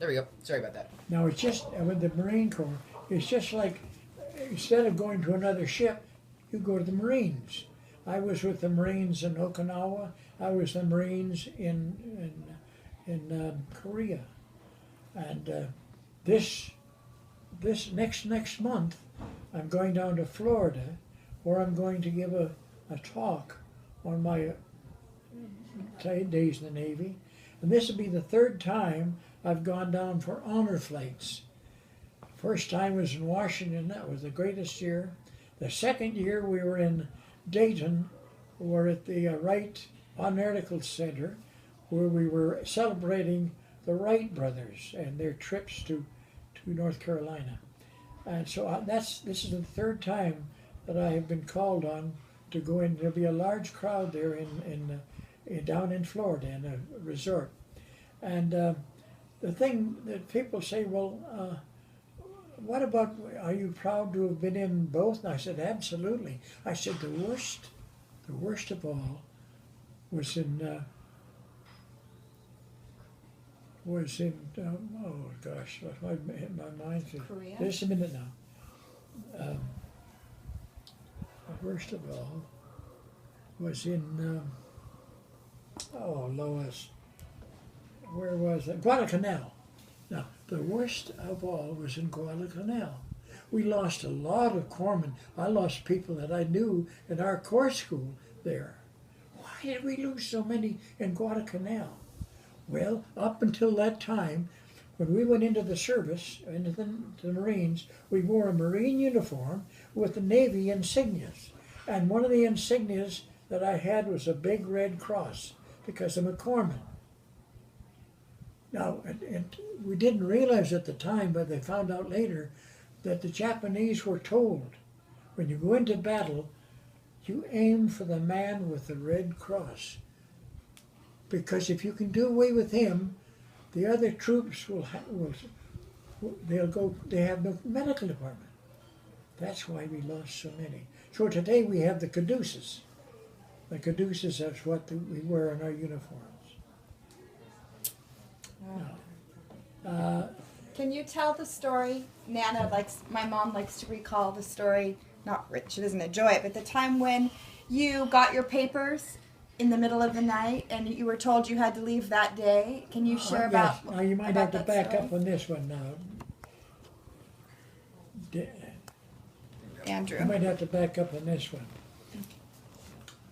There we go. Sorry about that. Now it's just, with the Marine Corps, it's just like, instead of going to another ship, you go to the Marines. I was with the Marines in Okinawa. I was the Marines in Korea. And this next month, I'm going down to Florida, where I'm going to give a talk on my days in the Navy. And this will be the third time I've gone down for honor flights. First time was in Washington. That was the greatest year. The second year we were in Dayton. We were at the Wright Aeronautical Center, where we were celebrating the Wright brothers and their trips to North Carolina. And so this is the third time that I have been called on to go in. There'll be a large crowd there down in Florida in a resort. And the thing that people say, well, what about, are you proud to have been in both? And I said, absolutely. I said, the worst of all was in oh gosh, my mind. Korea? Just a minute now. The worst of all was in, oh Lois, where was it? Guadalcanal. Now, the worst of all was in Guadalcanal. We lost a lot of corpsmen. I lost people that I knew in our corps school there. Why did we lose so many in Guadalcanal? Well, up until that time, when we went into the service, into the Marines, we wore a Marine uniform with the Navy insignias. And one of the insignias that I had was a big red cross, because I'm a corpsman. Now, and we didn't realize at the time, but they found out later, that the Japanese were told, when you go into battle, you aim for the man with the red cross. Because if you can do away with him, the other troops they have no medical department. That's why we lost so many. So today we have the caduceus. The caduceus is what we wear in our uniforms. Can you tell the story? Nana my mom likes to recall the story, she doesn't enjoy it, but the time when you got your papers in the middle of the night and you were told you had to leave that day. Can you share about Yes. Now you might have to back up on this one now. Andrew. You might have to back up on this one.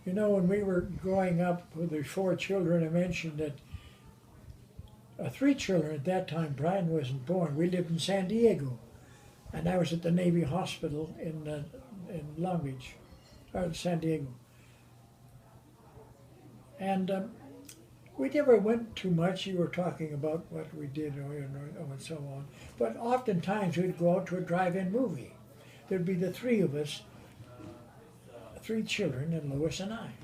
You know, when we were growing up with the 4 children, I mentioned that 3 children at that time. Brian wasn't born. We lived in San Diego, and I was at the Navy Hospital in Long Beach, or San Diego. And we never went too much. You were talking about what we did and so on. But oftentimes we'd go out to a drive-in movie. There'd be the 3 of us, 3 children, and Lois and I.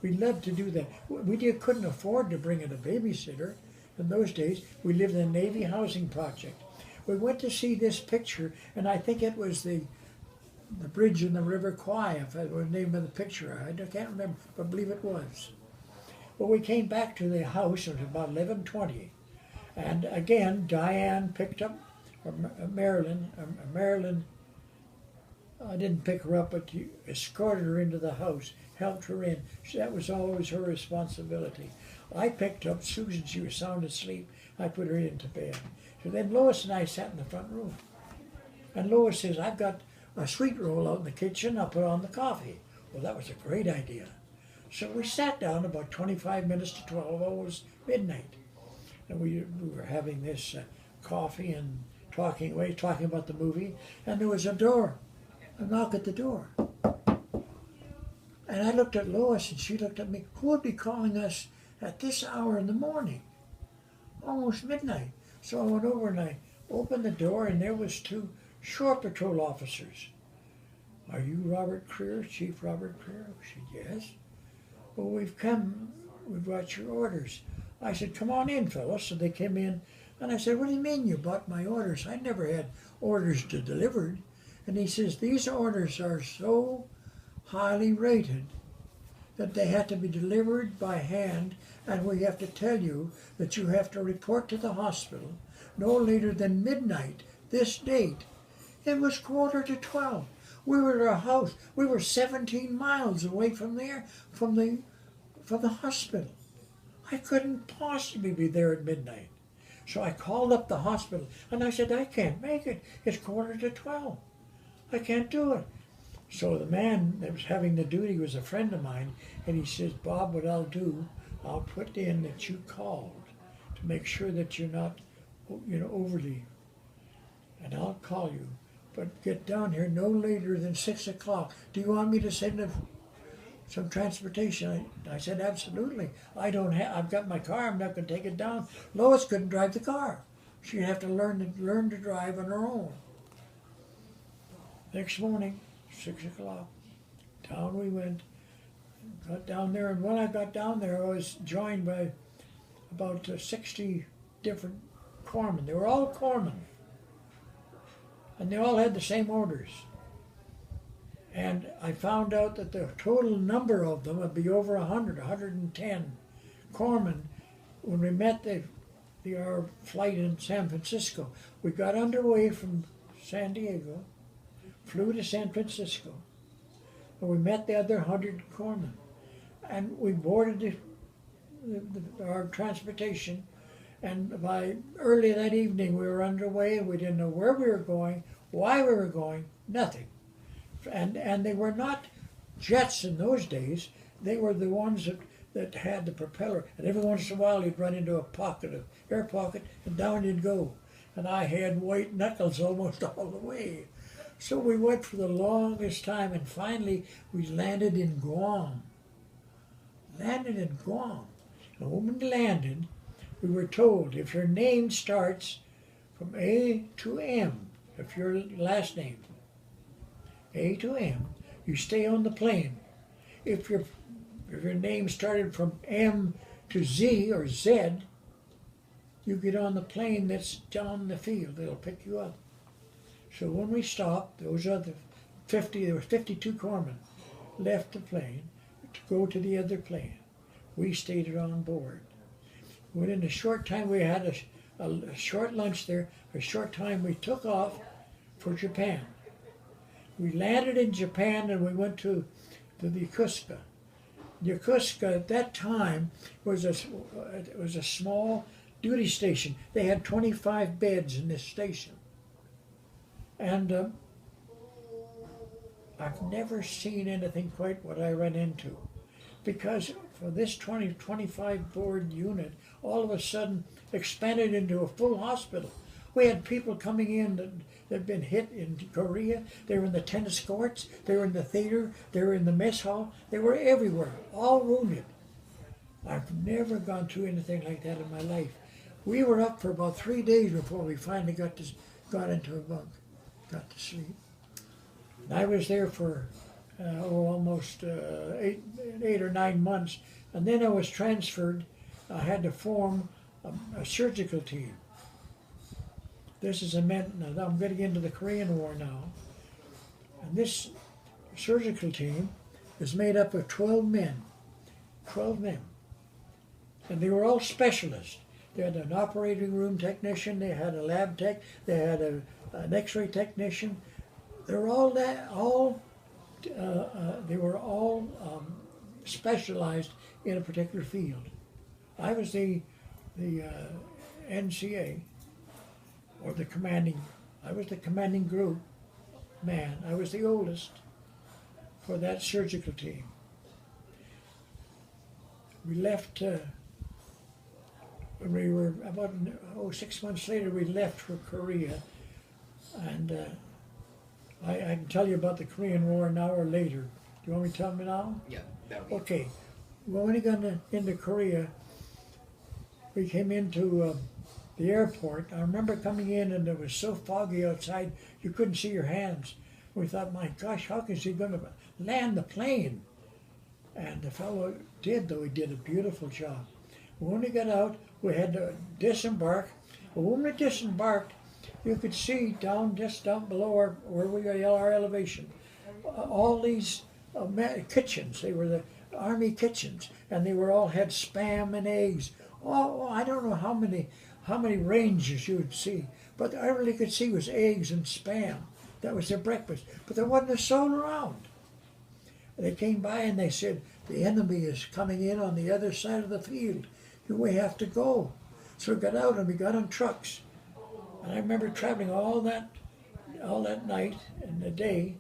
We loved to do that. We couldn't afford to bring in a babysitter. In those days, we lived in a Navy housing project. We went to see this picture, and I think it was the bridge in the River Kwai, if that was the name of the picture. I can't remember, but I believe it was. Well, we came back to the house at about 11:20, and again, Diane picked up Marilyn. I didn't pick her up, but escorted her into the house, helped her in. That was always her responsibility. I picked up Susan. She was sound asleep. I put her into bed. So then Lois and I sat in the front room. And Lois says, I've got a sweet roll out in the kitchen. I'll put on the coffee. Well, that was a great idea. So we sat down about 25 minutes to 12. It was midnight. And we were having this coffee and talking about the movie. And there was a knock at the door. And I looked at Lois and she looked at me. Who would be calling us at this hour in the morning? Almost midnight. So I went over and I opened the door, and there was 2 shore patrol officers. Are you Robert Creer, Chief Robert Creer? She said, yes. Well, we've got your orders. I said, come on in, fellas. So they came in, and I said, what do you mean you bought my orders? I never had orders delivered. And he says, these orders are so highly rated that they had to be delivered by hand, and we have to tell you that you have to report to the hospital no later than midnight this date. It was 11:45. We were at our house. We were 17 miles away from there, from the hospital. I couldn't possibly be there at midnight. So I called up the hospital and I said, I can't make it. It's 11:45. I can't do it. So the man that was having the duty was a friend of mine, and he says, Bob, what I'll do, I'll put in that you called to make sure that you're not, overly, and I'll call you. But get down here no later than 6 o'clock. Do you want me to send some transportation? I said, absolutely. I've got my car, I'm not going to take it down. Lois couldn't drive the car. She'd have to learn to drive on her own. Next morning, 6 o'clock, down we went. Got down there, and when I got down there, I was joined by about 60 different corpsmen. They were all corpsmen, and they all had the same orders. And I found out that the total number of them would be over 110 corpsmen when we met our flight in San Francisco. We got underway from San Diego, flew to San Francisco, and we met the other 100 corpsmen. And we boarded our transportation, and by early that evening we were underway, and we didn't know where we were going, why we were going, nothing. And they were not jets in those days. They were the ones that had the propeller, and every once in a while you'd run into a air pocket, and down you'd go. And I had white knuckles almost all the way. So we went for the longest time, and finally we landed in Guam. And when we landed, we were told if your name starts from A to M, if your last name, A to M, you stay on the plane. If your name started from M to Z or Z, you get on the plane that's down the field. It'll pick you up. So when we stopped, there were 52 corpsmen left the plane to go to the other plane. We stayed on board. Within a short time, we had a short lunch there. A short time, we took off for Japan. We landed in Japan, and we went to the Yokosuka. Yokosuka at that time was a small duty station. They had 25 beds in this station. And I've never seen anything quite what I ran into. Because for this 25 board unit, all of a sudden expanded into a full hospital. We had people coming in that had been hit in Korea. They were in the tennis courts. They were in the theater. They were in the mess hall. They were everywhere, all wounded. I've never gone through anything like that in my life. We were up for about 3 days before we finally got into a bunk, got to sleep. And I was there for almost 8 or 9 months, and then I was transferred. I had to form a surgical team. This is now I'm getting into the Korean War now, and this surgical team is made up of 12 men, and they were all specialists. They had an operating room technician, they had a lab tech, they had an X-ray technician. They were all specialized in a particular field. I was the NCA, or I was the commanding group man. I was the oldest for that surgical team. We left, when we were about 6 months later, we left for Korea. And I can tell you about the Korean War now or later. Do you want me to tell me now? Yeah, that would be Okay. When we got into Korea, we came into the airport. I remember coming in, and it was so foggy outside you couldn't see your hands. We thought, my gosh, how is he going to land the plane? And the fellow did, though. He did a beautiful job. When we got out, we had to disembark. But when we disembarked, you could see just down below where we got our elevation, all these kitchens. They were army kitchens, and they were all had spam and eggs. Oh, I don't know how many ranges you would see, but all I really could see was eggs and spam. That was their breakfast, but there wasn't a soul around. They came by and they said, the enemy is coming in on the other side of the field. We have to go. So we got out and we got on trucks. And I remember traveling all that night and the day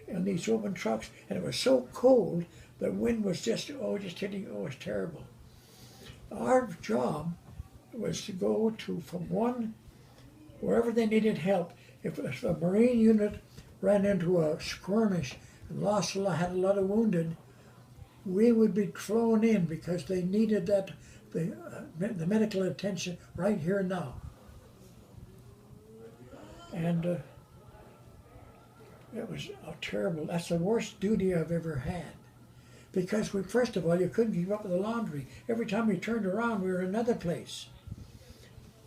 in these open trucks, and it was so cold, the wind was just hitting, it was terrible. Our job was to go to from wherever they needed help. If a Marine unit ran into a skirmish and had a lot of wounded, we would be flown in because they needed the medical attention right here and now. And it was terrible. That's the worst duty I've ever had. Because first of all, you couldn't keep up with the laundry. Every time we turned around, we were in another place.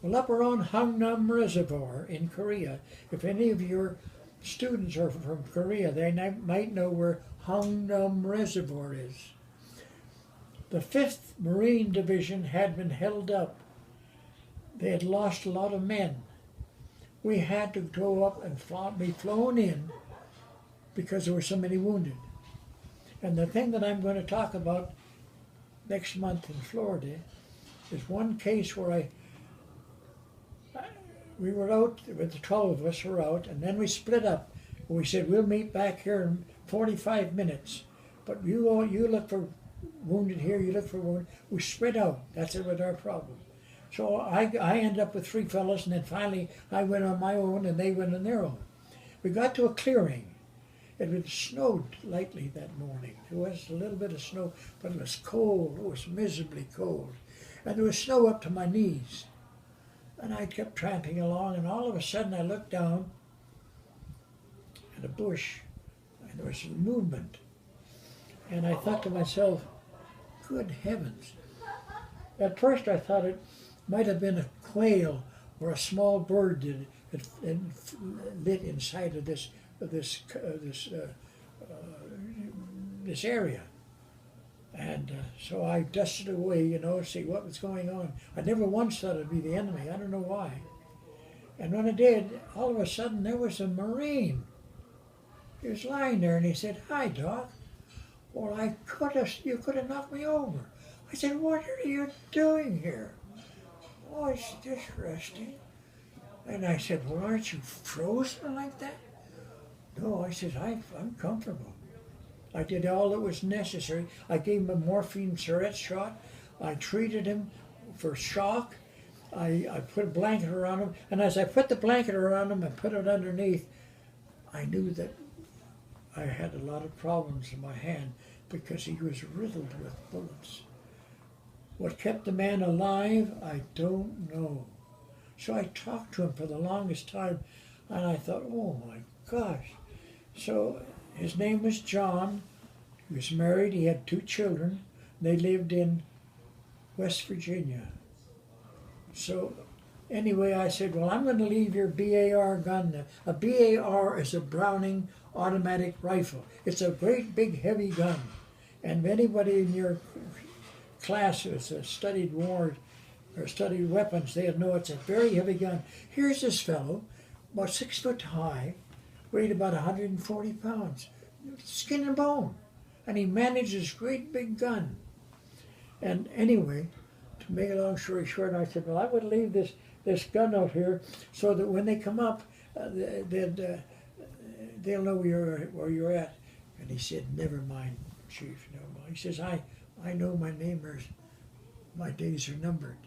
Well, up around Hungnam Reservoir in Korea, if any of your students are from Korea, they might know where Hungnam Reservoir is. The 5th Marine Division had been held up. They had lost a lot of men. We had to go up and be flown in because there were so many wounded. And the thing that I'm going to talk about next month in Florida is one case where we were out, with the 12 of us were out, and then we split up. We said, we'll meet back here in 45 minutes. But you look for wounded here, you look for wounded. We spread out. That's it with our problem. So I ended up with 3 fellows, and then finally I went on my own and they went on their own. We got to a clearing. It had snowed lightly that morning. There was a little bit of snow, but it was cold. It was miserably cold. And there was snow up to my knees. And I kept tramping along, and all of a sudden I looked down at a bush, and there was movement. And I thought to myself, good heavens. At first I thought it might have been a quail or a small bird that lit inside of this area. And so I dusted away, to see what was going on. I never once thought it'd be the enemy. I don't know why. And when I did, all of a sudden there was a Marine. He was lying there and he said, "Hi, Doc." Well, you could have knocked me over. I said, "What are you doing here?" "Oh, it's just resting." And I said, "Well, aren't you frozen like that?" "No," I said, I'm comfortable. I did all that was necessary. I gave him a morphine syringe shot. I treated him for shock. I put a blanket around him. And as I put the blanket around him and put it underneath, I knew that I had a lot of problems in my hand because he was riddled with bullets. What kept the man alive, I don't know. So I talked to him for the longest time, and I thought, oh my gosh. So his name was John. He was married. He had 2 children. They lived in West Virginia. So anyway, I said, well, I'm going to leave your BAR gun. A BAR is a Browning automatic rifle. It's a great big heavy gun. And if anybody in your class who has studied war or studied weapons, they'll know it's a very heavy gun. Here's this fellow, about 6 foot high, weighed about 140 pounds, skin and bone. And he managed this great big gun. And anyway, to make a long story short, I said, well, I would leave this gun out here so that when they come up, they'll know where you're at. And he said, never mind, Chief, never mind. He says, I know my neighbors, my days are numbered.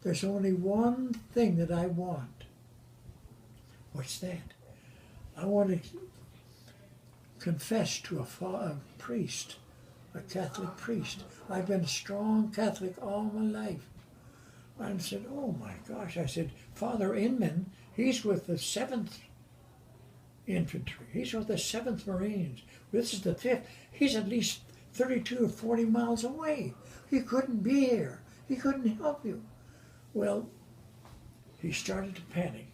There's only one thing that I want. What's that? I want to confess to a priest, a Catholic priest. I've been a strong Catholic all my life. I said, oh my gosh. I said, Father Inman, he's with the 7th Infantry. He's with the 7th Marines. This is the 5th. He's at least 32 or 40 miles away. He couldn't be here. He couldn't help you. Well, he started to panic.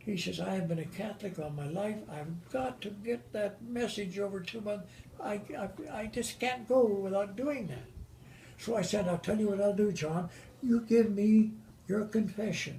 He says, I have been a Catholic all my life. I've got to get that message over to my, I just can't go without doing that. So I said, I'll tell you what I'll do, John. You give me your confession.